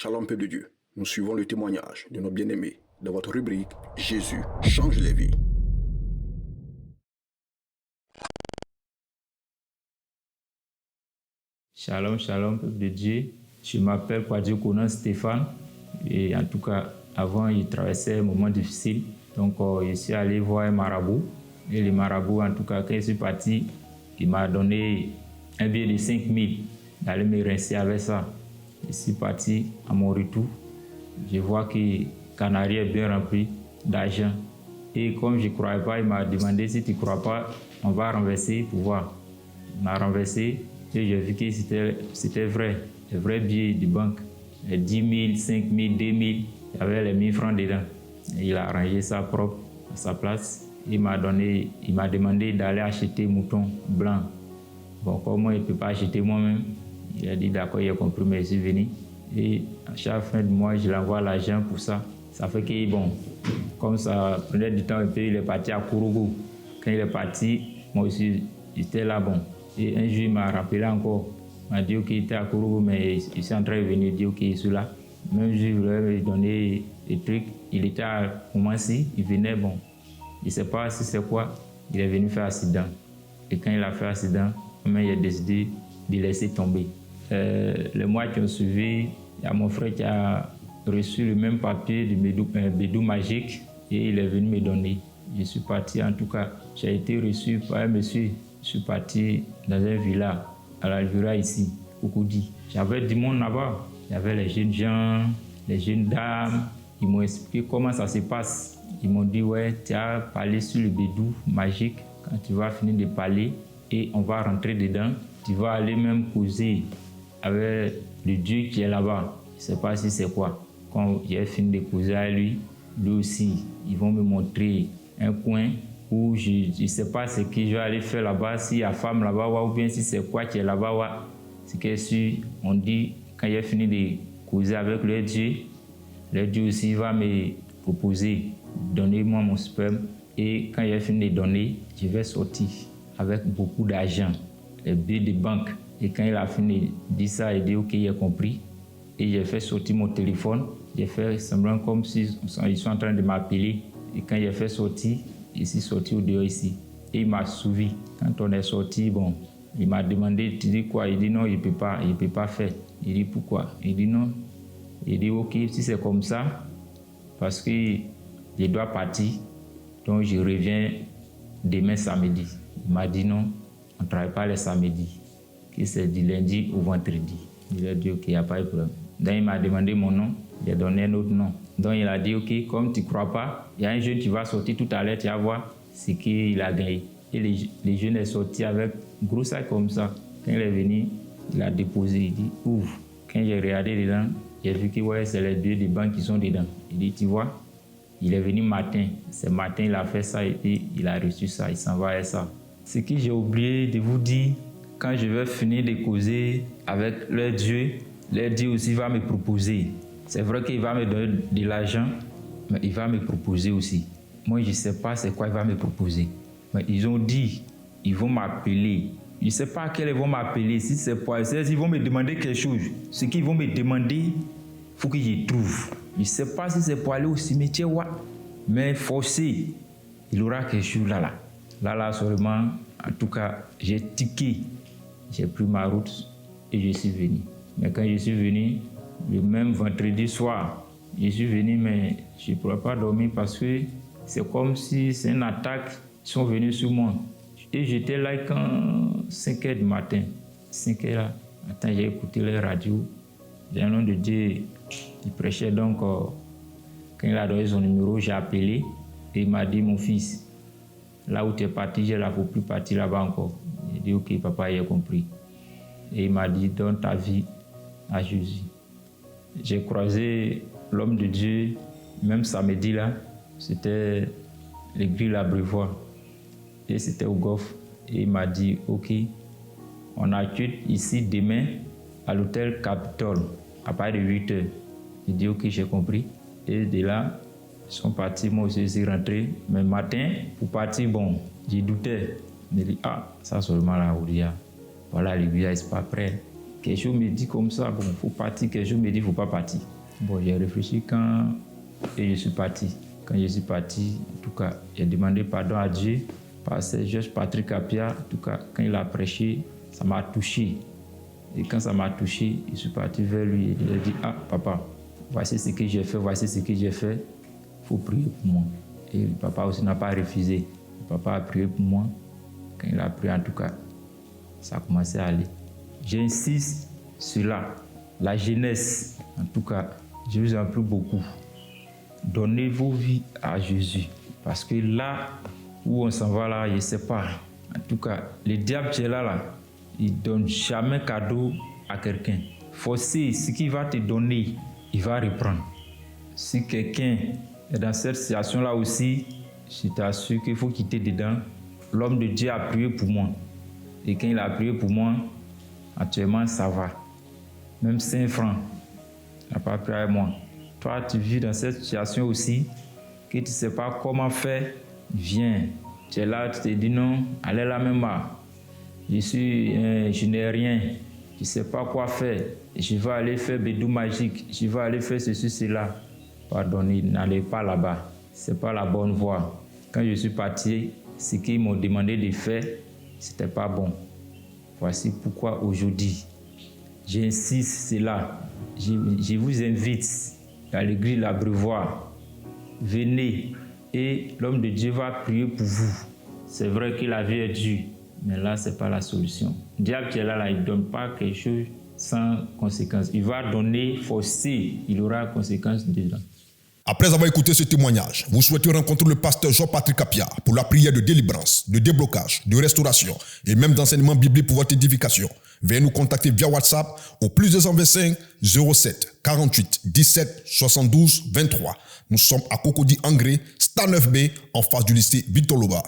Shalom, peuple de Dieu. Nous suivons le témoignage de nos bien-aimés dans votre rubrique Jésus change les vies. Shalom, shalom, peuple de Dieu. Je m'appelle Kwadjo Konan Stéphane. Et en tout cas, avant, il traversait un moment difficile. Donc, je suis allé voir un marabout. Et le marabout, en tout cas, quand je suis parti, il m'a donné un billet de 5 000 d'aller me rincer avec ça. Je suis parti à mon retour. Je vois que Canary est bien rempli d'argent. Et comme je ne croyais pas, il m'a demandé si tu ne crois pas, on va renverser pour voir. On a renversé et j'ai vu que c'était vrai, les vrais billets de banque. Les 10 000, 5 000, 2 000, il y avait les 1000 francs dedans. Et il a rangé ça propre à sa place. Il m'a demandé d'aller acheter mouton blanc. Bon, comme moi, il ne peut pas acheter moi-même, il a dit d'accord, il a compris, mais je suis venu. Et à chaque fin de mois, je l'envoie l'argent pour ça. Ça fait que, bon, comme ça prenait du temps un peu, il est parti à Kourougou. Quand il est parti, moi aussi, j'étais là, bon. Et un jour, il m'a rappelé encore. Il m'a dit qu'il était à Kourougou, mais il s'est en train de venir dire qu'il est là. Même jour, il voulait me donner des trucs. Il était à Koumassi, il venait, bon. Je ne sais pas si c'est quoi. Il est venu faire accident. Et quand il a fait accident, il a décidé de laisser tomber. Les mois qui ont suivi, il y a mon frère qui a reçu le même papier du Bédou Magique et il est venu me donner. Je suis parti, en tout cas, j'ai été reçu par un monsieur. Je suis parti dans un village à l'Alvira ici, Koukoudi. J'avais du monde là-bas. Il y avait les jeunes gens, les jeunes dames. Ils m'ont expliqué comment ça se passe. Ils m'ont dit, ouais, tu as parlé sur le Bédou Magique. Quand tu vas finir de parler et on va rentrer dedans, tu vas aller même causer avec le Dieu qui est là-bas. Je ne sais pas si c'est quoi. Quand j'ai fini de causer avec lui, lui aussi, ils vont me montrer un coin où je ne sais pas ce que je vais aller faire là-bas, s'il y a femme là-bas ou bien si c'est quoi qui est là-bas. C'est que si on dit, quand j'ai fini de causer avec le Dieu aussi va me proposer, donnez-moi mon sperme. Et quand j'ai fini de donner, je vais sortir avec beaucoup d'argent, les billets de banque. Et quand il a fini de dire ça, il dit ok, il a compris. Et j'ai fait sortir mon téléphone. J'ai fait semblant comme s'ils sont en train de m'appeler. Et quand j'ai fait sortir, je suis sorti au dehors ici. Et il m'a suivi. Quand on est sorti, bon, il m'a demandé, tu dis quoi? Il dit non, il ne peut pas faire. Il dit pourquoi? Il dit non. Il dit ok, si c'est comme ça, parce que je dois partir, donc je reviens demain samedi. Il m'a dit non, on ne travaille pas les samedis, que c'est du lundi au vendredi. Il a dit ok, il n'y a pas de problème. Donc il m'a demandé mon nom, j'ai donné un autre nom. Donc il a dit ok, comme tu ne crois pas, il y a un jeune qui va sortir tout à l'heure, tu vas voir ce qu'il a gagné. Et les jeunes sont sortis avec un gros sac comme ça. Quand il est venu, il a déposé, il dit ouvre. Quand j'ai regardé dedans, j'ai vu que ouais, c'est les billets de banque qui sont dedans. Il dit tu vois, il est venu matin. Ce matin, il a fait ça et puis il a reçu ça, il s'en va avec ça. Ce que j'ai oublié de vous dire, quand je vais finir de causer avec leur Dieu aussi va me proposer. C'est vrai qu'il va me donner de l'argent, mais il va me proposer aussi. Moi, je ne sais pas c'est quoi il va me proposer. Mais ils ont dit, ils vont m'appeler. Je ne sais pas à quel ils vont m'appeler. Si c'est pour ils vont me demander quelque chose. Ce qu'ils vont me demander, il faut que je trouve. Je ne sais pas si c'est pour aller au cimetière, mais forcé, il aura quelque chose là. Là seulement, en tout cas, j'ai tiqué. J'ai pris ma route et je suis venu. Mais quand je suis venu, le même vendredi soir, je suis venu, mais je ne pourrais pas dormir parce que c'est comme si c'est une attaque. Ils sont venus sur moi. Et j'étais là quand 5 h du matin. 5 h là. Attends, j'ai écouté les radios. J'ai un nom de Dieu. Il prêchait donc. Quand il a donné son numéro, j'ai appelé. Et il m'a dit, mon fils, là où tu es parti, je ne faut plus partir là-bas encore. J'ai dit, ok, papa, il a compris. Et il m'a dit, donne ta vie à Jésus. J'ai croisé l'homme de Dieu, même samedi là. C'était l'église La Brevoie. Et c'était au golf. Et il m'a dit, ok, on accueille ici demain à l'hôtel Capitole à partir de 8 h. J'ai dit, ok, j'ai compris. Et de là, ils sont partis, moi aussi, je suis rentré. Mais matin, pour partir, bon, j'ai douté. J'ai dit, ah, ça seulement là, Oudia. Voilà, l'église, c'est pas prêt. quelque chose me dit comme ça, bon, il faut partir, quelque chose me dit, il ne faut pas partir. Bon, j'ai réfléchi et je suis parti. Quand je suis parti, en tout cas, j'ai demandé pardon à Dieu, parce que Georges Patrick Appiah, en tout cas, quand il a prêché, ça m'a touché. Et quand ça m'a touché, je suis parti vers lui et il a dit, ah, papa, voici ce que j'ai fait, voici ce que j'ai fait, il faut prier pour moi. Et le papa aussi n'a pas refusé. Le papa a prié pour moi. Quand il a prié, en tout cas, ça a commencé à aller. J'insiste sur la jeunesse, en tout cas, je vous en prie beaucoup. Donnez vos vies à Jésus. Parce que là où on s'en va, là, je ne sais pas. En tout cas, le diable qui est là, il ne donne jamais cadeau à quelqu'un. Forcer ce qu'il va te donner, il va reprendre. Si quelqu'un est dans cette situation-là aussi, je t'assure qu'il faut quitter dedans. L'homme de Dieu a prié pour moi. Et quand il a prié pour moi, actuellement, ça va. Même 5 francs, il n'a pas prié avec moi. Toi, tu vis dans cette situation aussi, que tu ne sais pas comment faire, viens. Tu es là, tu te dis non, allez là même là. Je n'ai rien, je ne sais pas quoi faire. Je vais aller faire bédou magique, je vais aller faire ceci, cela. Pardonnez, n'allez pas là-bas. Ce n'est pas la bonne voie. Quand je suis parti, ce qu'ils m'ont demandé de faire, ce n'était pas bon. Voici pourquoi aujourd'hui, j'insiste cela. Je vous invite à l'église l'Abreuvoir. Venez et l'homme de Dieu va prier pour vous. C'est vrai que la vie est dure, mais là, ce n'est pas la solution. Le diable qui est là, il ne donne pas quelque chose sans conséquence. Il va donner, forcer, il aura conséquence dedans. Après avoir écouté ce témoignage, vous souhaitez rencontrer le pasteur Georges Patrick Appiah pour la prière de délivrance, de déblocage, de restauration et même d'enseignement biblique pour votre édification. Veuillez nous contacter via WhatsApp au +225 07 48 17 72 23. Nous sommes à Cocody Angré, Stade 9B, en face du lycée Victor Loba.